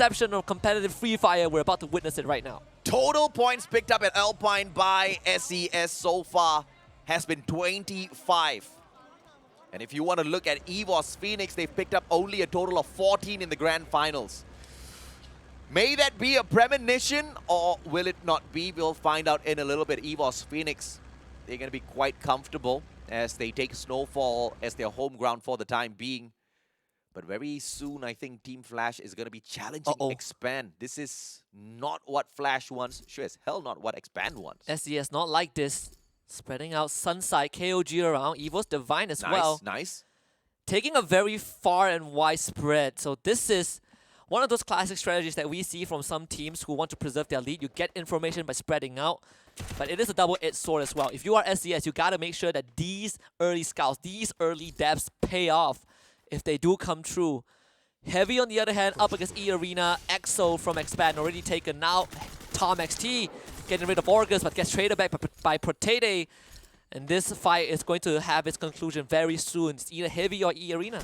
conception of competitive Free Fire, we're about to witness it right now. Total points picked up at Alpine by SES so far has been 25. And if you want to look at EVOS Phoenix, they've picked up only a total of 14 in the grand finals. May that be a premonition, or will it not be? We'll find out in a little bit. EVOS Phoenix, they're going to be quite comfortable as they take Snowfall as their home ground for the time being. But very soon, I think Team Flash is going to be challenging Expand. This is not what Flash wants. Sure as hell not what Expand wants. SES not like this. Spreading out Sunside, KOG around. EVOS Divine as well. Nice. Taking a very far and wide spread. So this is one of those classic strategies that we see from some teams who want to preserve their lead. You get information by spreading out. But it is a double-edged sword as well. If you are SES, you got to make sure that these early scouts, these early depths pay off if they do come true. Heavy, on the other hand, up against EARENA. EXO from Expand already taken out. Tom XT getting rid of Orgus, but gets traded back by Protete. And this fight is going to have its conclusion very soon. It's either Heavy or EARENA.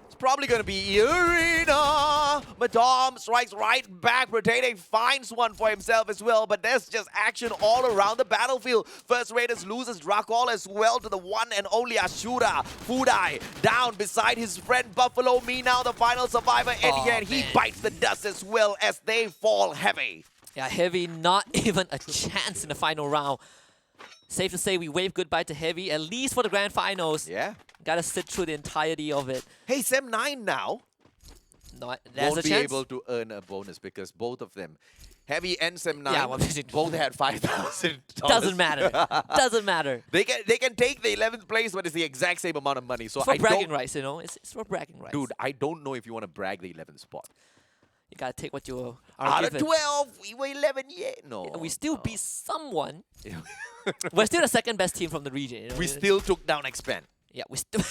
It's probably going to be EARENA. But Tom strikes right back. Protete finds one for himself as well. But there's just action all around the battlefield. First Raiders loses Drakol as well to the one and only Ashura. Fudai down beside his friend Buffalo Me, now the final survivor. And here he bites the dust as well as they fall heavy. Yeah, Heavy not even a chance in the final round. Safe to say we wave goodbye to Heavy, at least for the grand finals. Yeah. Gotta sit through the entirety of it. Hey, Sem9 now There's won't a be chance. able to earn a bonus because both of them, Heavy and Sem9, Yeah, well, both had $5,000. Doesn't matter. Doesn't matter. They can take the 11th place, but it's the exact same amount of money. So It's for I bragging don't, rights, you know. It's for bragging rights. dude, I don't know if you want to brag the 11th spot. You gotta take what you are Out given. of 12, we were 11 yet. No, And we still beat someone. Yeah. We're still the second best team from the region. You know? We still took down Expand. Yeah, we still.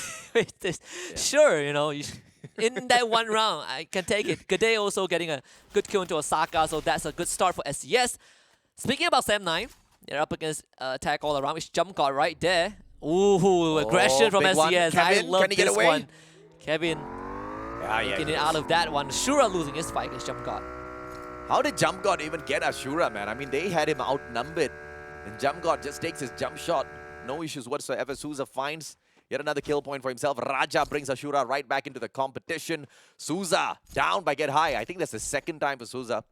Sure, you know. In that one round, I can take it. Gade also getting a good kill into Osaka, so that's a good start for SES. Speaking about Sem9, they're up against attack all around, which jump got right there. Ooh, aggression from big one. SES. Kevin, I love can he get this away? one. Kevin Yeah, getting out of that one. Shura losing his fight against Jump God. How did Jump God even get Ashura, man? I mean, they had him outnumbered. And Jump God just takes his jump shot. No issues whatsoever. Souza finds yet another kill point for himself. Raja brings Ashura right back into the competition. Souza down by Get High. I think that's the second time for Souza.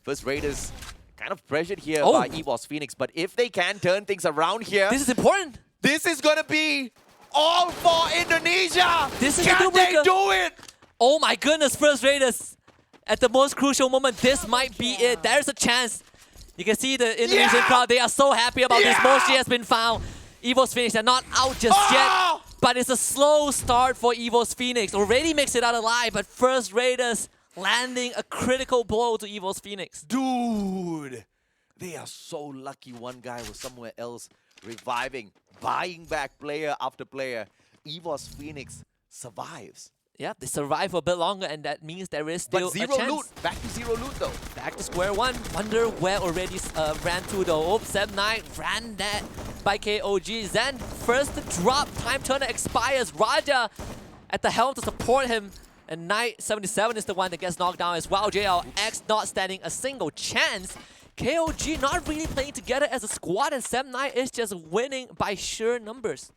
First Raiders kind of pressured here by EVOS Phoenix. But if they can turn things around here, This is important. this is going to be all for Indonesia. This is Can a they deal-breaker. do it? Oh my goodness, First Raiders. At the most crucial moment, this might be it. There's a chance. You can see the Indonesian crowd. They are so happy about this. Moshi has been found. EVOS Phoenix, they're not out just yet. But it's a slow start for EVOS Phoenix. Already makes it out alive, but First Raiders landing a critical blow to EVOS Phoenix. Dude, they are so lucky. One guy was somewhere else reviving, buying back player after player. EVOS Phoenix survives. Yeah, they survive for a bit longer, and that means there is still But zero a chance. loot. Back to zero loot though. Back to square one. Wonder where already ran to though. Sem9 ran that by KOG. Zen first to drop. Time turner expires. Raja at the helm to support him. And Knight77 is the one that gets knocked down as well. JLX not standing a single chance. KOG not really playing together as a squad, and Sem9 is just winning by sheer numbers.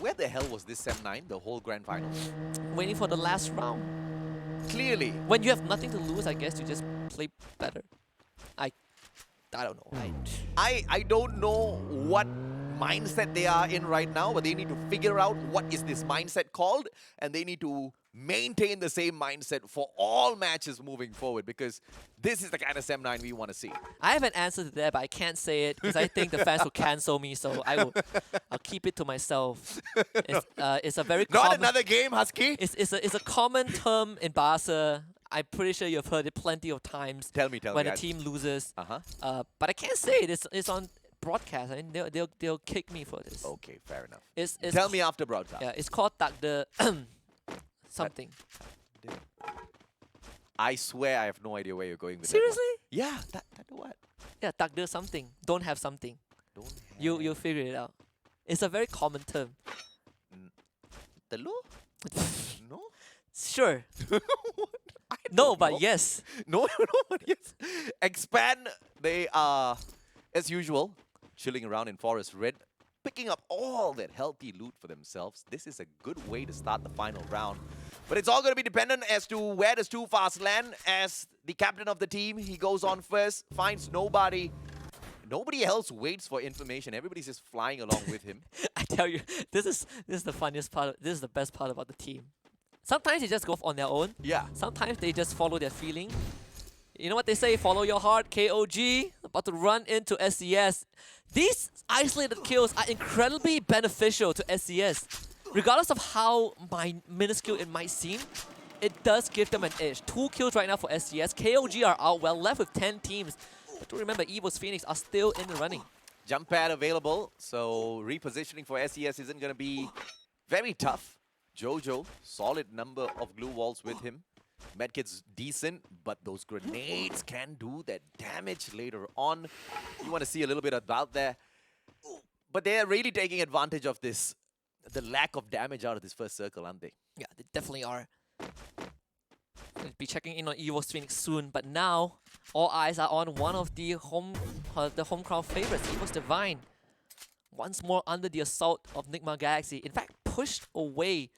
Where the hell was this Sem9 the whole grand final? Waiting for the last round. Clearly. When you have nothing to lose, I guess you just play better. I don't know. I don't know what mindset they are in right now, but they need to figure out what is this mindset called, and they need to maintain the same mindset for all matches moving forward, because this is the kind of Sem9 we want to see. I have an answer to that, but I can't say it because I think the fans will cancel me, so I'll keep it to myself. It's a very Not common, another game, Husky. it's a common term in Barca. I'm pretty sure you've heard it plenty of times. Tell me. When a team loses. Uh-huh. But I can't say it. It's on broadcast. I mean, they'll kick me for this. Okay, fair enough. It's Tell me after broadcast. Yeah, it's called takde something. I swear I have no idea where you're going with Seriously? that one. Yeah, that what? Yeah, takde something. Don't have something. Don't have You'll figure it out. It's a very common term. Telur? No? Sure. I No, but bro. yes. No, but yes. Expand, they are, as usual, chilling around in Forest Red, picking up all that healthy loot for themselves. This is a good way to start the final round. But it's all going to be dependent as to where does Too Fast land. As the captain of the team, he goes on first, finds nobody. Nobody else waits for information. Everybody's just flying along with him. I tell you, this is the funniest part. This is the best part about the team. Sometimes they just go on their own. Yeah. Sometimes they just follow their feeling. You know what they say? Follow your heart. KOG about to run into SES. These isolated kills are incredibly beneficial to SES. Regardless of how minuscule it might seem, it does give them an edge. 2 kills right now for SES. KOG are out well, left with 10 teams. But to remember, EVOS Phoenix are still in the running. Jump pad available, so repositioning for SES isn't going to be very tough. Jojo, solid number of glue walls with him. Medkit's decent, but those grenades can do that damage later on. You want to see a little bit about that. But they're really taking advantage of this, the lack of damage out of this first circle, aren't they? Yeah, they definitely are. We'll be checking in on EVOS Phoenix soon, but now all eyes are on one of the home crowd favorites, EVOS Divine. Once more under the assault of NIGMA Galaxy. In fact, pushed away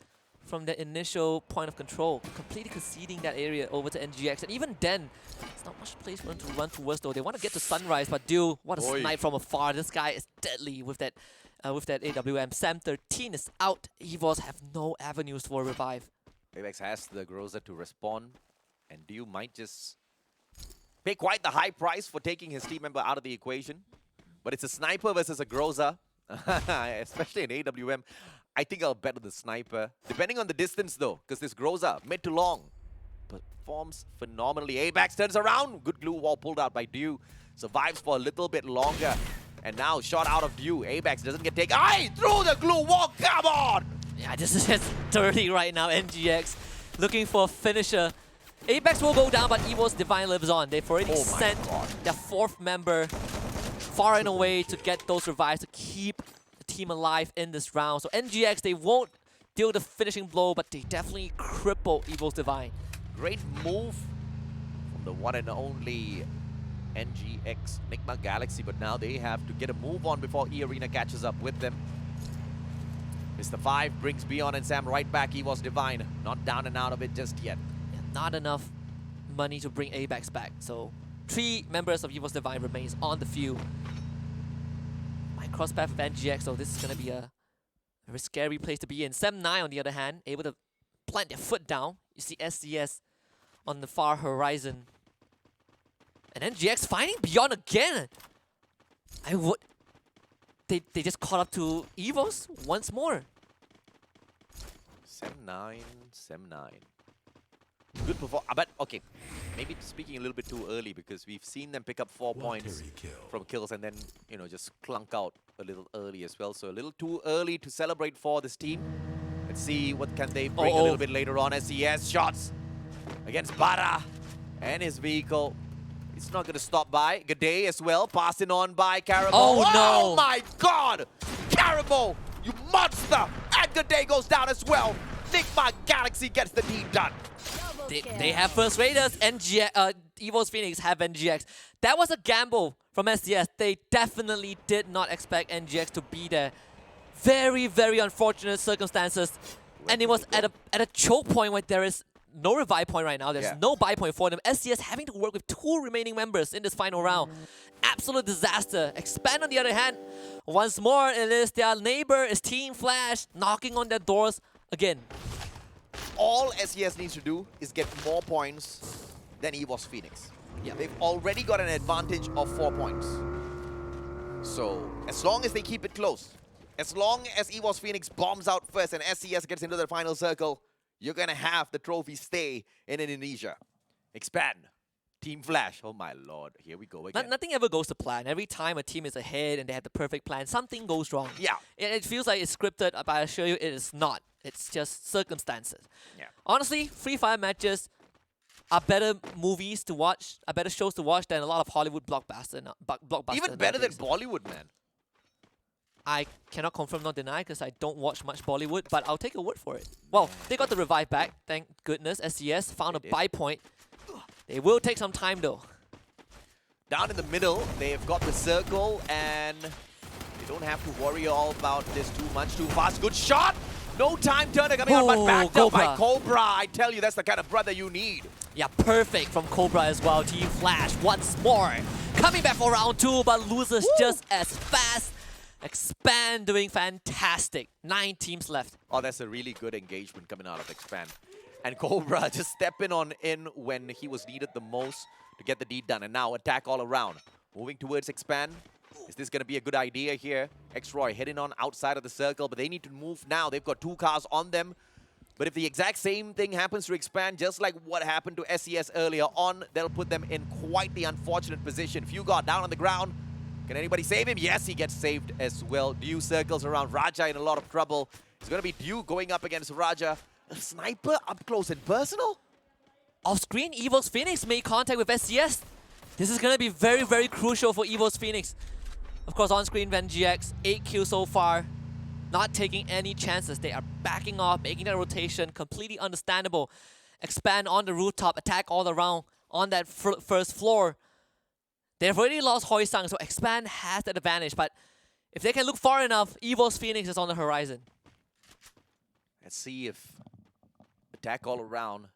from the initial point of control, completely conceding that area over to NGX. And even then, it's not much place for them to run towards though. They want to get to Sunrise, but what a snipe from afar. This guy is deadly with that AWM. Sem9 is out. EVOS have no avenues for a revive. Apex has the Groza to respond, and Dew might just pay quite the high price for taking his team member out of the equation. But it's a sniper versus a Groza, especially in AWM. I think I'll bet on the sniper, depending on the distance though, because this Groza, mid to long, performs phenomenally. Apex turns around, good glue wall pulled out by Dew, survives for a little bit longer, and now shot out of Dew. Apex doesn't get taken. Aye, through the glue wall, come on! Yeah, this is just dirty right now. NGX looking for a finisher. Apex will go down, but EVOS Divine lives on. They've already sent their 4th member far and away to get those revives to keep the team alive in this round. So NGX, they won't deal the finishing blow, but they definitely cripple EVOS Divine. Great move from the one and only NGX NIGMA Galaxy, but now they have to get a move on before EARENA catches up with them. Mr. 5 brings Beyond and Sam right back. EVOS Divine not down and out of it just yet. Yeah, not enough money to bring Apex back. So 3 members of EVOS Divine remains on the field. Might cross path with NGX, so this is going to be a very scary place to be in. Sem9 on the other hand, able to plant their foot down. You see SCS on the far horizon. And NGX finding Beyond again. They just caught up to EVOS once more. Sem9. Good performance. But okay, maybe speaking a little bit too early because we've seen them pick up 4 points from kills and then, you know, just clunk out a little early as well. So a little too early to celebrate for this team. Let's see what can they bring a little bit later on. SES shots against Bara and his vehicle. It's not going to stop by. G'day as well, passing on by Carabo. Oh no! Oh my god! Carabo, you monster! And G'day goes down as well. NIGMA Galaxy gets the deed done. They have first raiders. EVOS Phoenix have NGX. That was a gamble from SCS. They definitely did not expect NGX to be there. Very, very unfortunate circumstances. And it was at a choke point where there is no revive point right now. There's no buy point for them. SCS having to work with 2 remaining members in this final round. Absolute disaster. Expand on the other hand. Once more, it is their neighbor, is Team Flash, knocking on their doors again. All SES needs to do is get more points than EVOS Phoenix. Yeah. They've already got an advantage of 4 points. So, as long as they keep it close, as long as EVOS Phoenix bombs out first and SES gets into the final circle, you're going to have the trophy stay in Indonesia. Expand. Team Flash. Oh my lord. Here we go again. Nothing ever goes to plan. Every time a team is ahead and they have the perfect plan, something goes wrong. Yeah. It feels like it's scripted, but I assure you it is not. It's just circumstances. Yeah. Honestly, Free Fire matches are better movies to watch, are better shows to watch than a lot of Hollywood blockbusters. Even better than Bollywood, man. I cannot confirm nor deny because I don't watch much Bollywood, but I'll take your word for it. Well, they got the revive back, thank goodness. SCS found a buy point They will take some time though. Down in the middle, they've got the circle, and they don't have to worry all about this too much, too fast. Good shot! No time turner coming out, but backed up by Cobra. I tell you, that's the kind of brother you need. Yeah, perfect from Cobra as well. Team Flash once more. Coming back for round 2, but loses just as fast. Expand doing fantastic. 9 teams left. Oh, that's a really good engagement coming out of Expand. And Cobra just stepping on in when he was needed the most to get the deed done. And now attack all around. Moving towards Expand. Is this going to be a good idea here? X-Roy heading on outside of the circle, but they need to move now. They've got 2 cars on them. But if the exact same thing happens to Expand, just like what happened to SES earlier on, they'll put them in quite the unfortunate position. Fugard down on the ground. Can anybody save him? Yes, he gets saved as well. Dew circles around Raja in a lot of trouble. It's going to be Dew going up against Raja. A sniper up close and personal? Off-screen, EVOS Phoenix made contact with SES. This is going to be very, very crucial for EVOS Phoenix. Of course, on-screen, VenGX, 8 kills so far. Not taking any chances. They are backing off, making that rotation. Completely understandable. Expand on the rooftop, attack all around on that first floor. They've already lost Hoysang, so Expand has that advantage. But if they can look far enough, EVOS Phoenix is on the horizon. Let's see if attack all around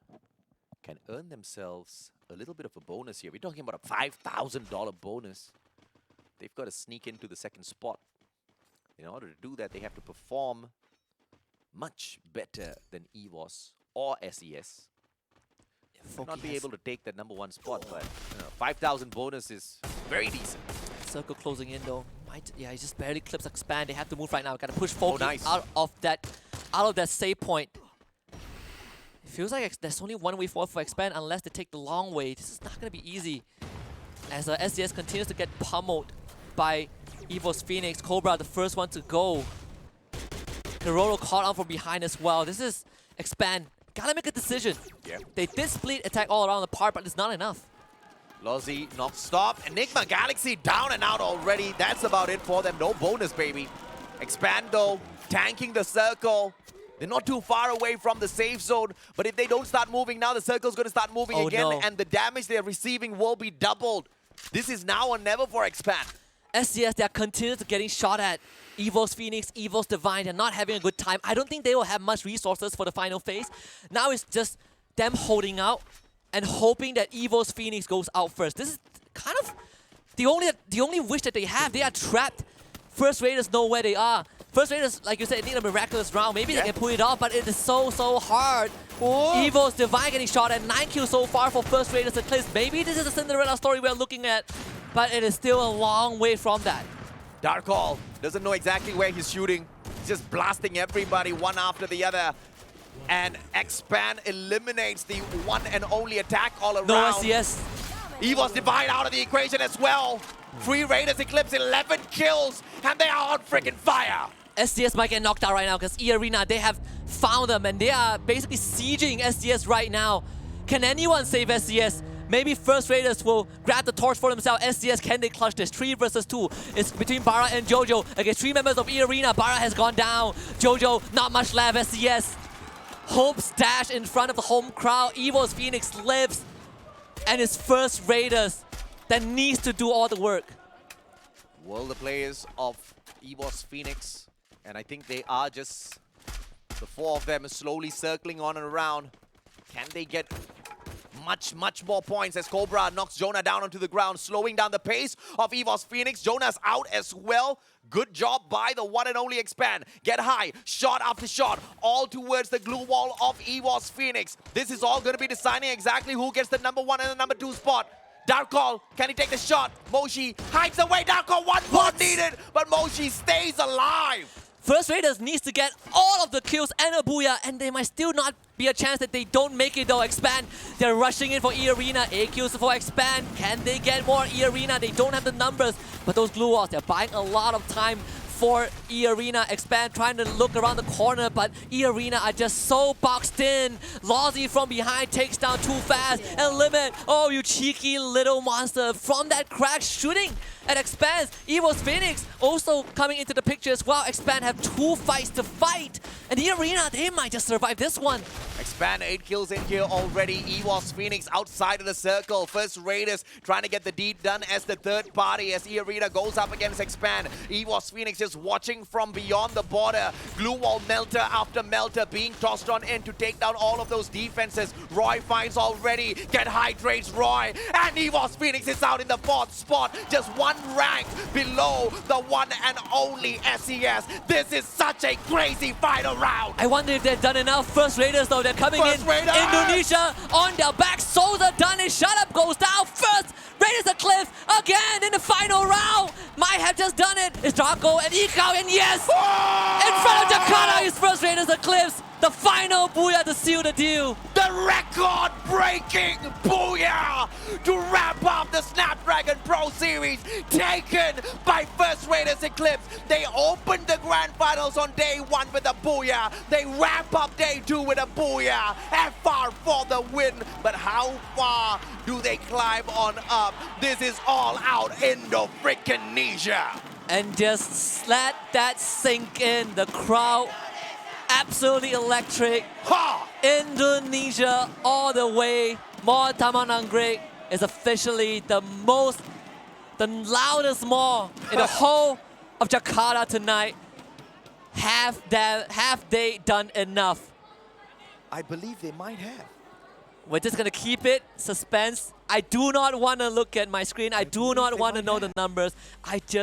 can earn themselves a little bit of a bonus here. We're talking about a $5,000 bonus. They've got to sneak into the second spot. In order to do that, they have to perform much better than EVOS or SES. Might not be able to take that #1 spot, but 5,000 bonus is very decent. Circle closing in though. Yeah, he just barely clips Expand. They have to move right now. Got to push Foki nice. out of that save point. It feels like there's only one way forward for Expand unless they take the long way. This is not going to be easy. As SES continues to get pummeled by EVOS Phoenix. Cobra, the first one to go. Hiroro caught out from behind as well. This is Expand. Gotta make a decision. Yeah. They did split attack all around the park, but it's not enough. Lozzy, knock stop. Enigma Galaxy down and out already. That's about it for them. No bonus, baby. Expand, though, tanking the circle. They're not too far away from the safe zone, but if they don't start moving now, the circle's going to start moving again, and the damage they're receiving will be doubled. This is now or never for Expand. SCS, they're continuously getting shot at. EVOS Phoenix, EVOS Divine, they're not having a good time. I don't think they will have much resources for the final phase. Now it's just them holding out and hoping that EVOS Phoenix goes out first. This is kind of the only wish that they have. They are trapped. First Raiders know where they are. First Raiders, like you said, need a miraculous round. Maybe they can pull it off, but it is so hard. EVOS Divine getting shot at. 9 kills so far for First Raiders Eclipse. Maybe this is a Cinderella story we're looking at, but it is still a long way from that. Dark Hall doesn't know exactly where he's shooting. He's just blasting everybody one after the other. And Expand eliminates the one and only attack all around. No SES. EVOS Divine out of the equation as well. 3 Raiders Eclipse, 11 kills, and they are on freaking fire. SDS might get knocked out right now because EARENA, they have found them and they are basically sieging SDS right now. Can anyone save SDS? Maybe First Raiders will grab the torch for themselves. SDS, can they clutch this? 3 versus 2. It's between Bara and Jojo against 3 members of EARENA. Bara has gone down. Jojo, not much left. SDS, hopes dash in front of the home crowd. EVOS Phoenix lives. And it's First Raiders that needs to do all the work. Well, the players of EVOS Phoenix, and I think they are just the 4 of them slowly circling on and around. Can they get much more points as Cobra knocks Jonah down onto the ground, slowing down the pace of EVOS Phoenix. Jonah's out as well. Good job by the one and only Expand. Get high, shot after shot, all towards the glue wall of EVOS Phoenix. This is all going to be deciding exactly who gets the #1 and the #2 spot. Dark Call, can he take the shot? Moshi hides away. Dark Call, one pot needed, but Moshi stays alive. First Raiders needs to get all of the kills and a booyah, and there might still not be a chance that they don't make it though. Expand, they're rushing in for EARENA. 8 kills for Expand. Can they get more EARENA? They don't have the numbers, but those glue walls, they're buying a lot of time for EARENA. Expand trying to look around the corner, but EARENA are just so boxed in. Lozzy from behind takes down too fast. And Limit, oh, you cheeky little monster, from that crack shooting And Expand, EVOS Phoenix also coming into the picture as well. Expand have 2 fights to fight. And EARENA, they might just survive this one. Expand 8 kills in here already. EVOS Phoenix outside of the circle. First Raiders trying to get the deed done as the third party as EARENA goes up against Expand. EVOS Phoenix just watching from beyond the border. Glue wall melter after melter being tossed on in to take down all of those defenses. Roy finds already. Get hydrates Roy. And EVOS Phoenix is out in the 4th spot. Just 1 rank below the one and only SES. This is such a crazy final round. I wonder if they've done enough. First Raiders though, they're coming First in. Raiders! Indonesia on their back. Soldier done it. Shut up goes down first. Raiders Eclipse again in the final round. Might have just done it. It's Draco and Ikao, and yes! Oh! In front of Jakarta is first Raiders Eclipse. The final booyah to seal the deal. The record-breaking booyah to wrap up the Snapdragon Pro Series taken by First Raiders Eclipse. They opened the grand finals on day 1 with a booyah. They wrap up day 2 with a booyah. FR for the win. But how far do they climb on up? This is all out Indo-freaking-nesia. And just let that sink in. The crowd absolutely electric. Ha! Indonesia all the way. Mall Taman Anggrek is officially the loudest mall in the whole of Jakarta tonight. Have they done enough? I believe they might have. We're just gonna keep it suspense. I do not want to look at my screen. I do not want to know the numbers. I just